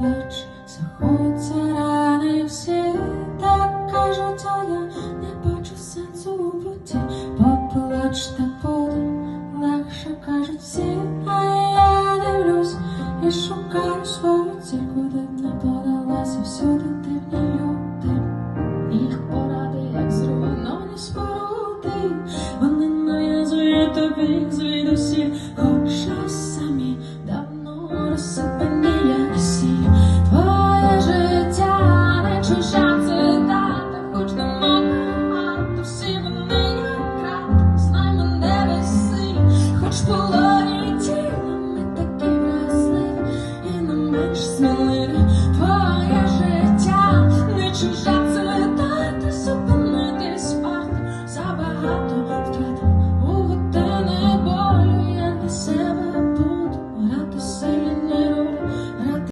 плач, заходяться рани, всі так кажуть, а я не бачу сенсу у путі. Поплач та буде легше, кажуть всі, а я дивлюсь і шукаю свою церкву, де б не подалася всюди дивні люди. Їх поради, як зруйновані споруди, вони нав'язують тобі звідусіль, хоча самі давно розсипані, як сіль. Твоє життя не чужа цитата, хоч нема багато, всі вони як крата, знай мене веси, хоч було і тіло, ми такі вразливі і не менш сміливі.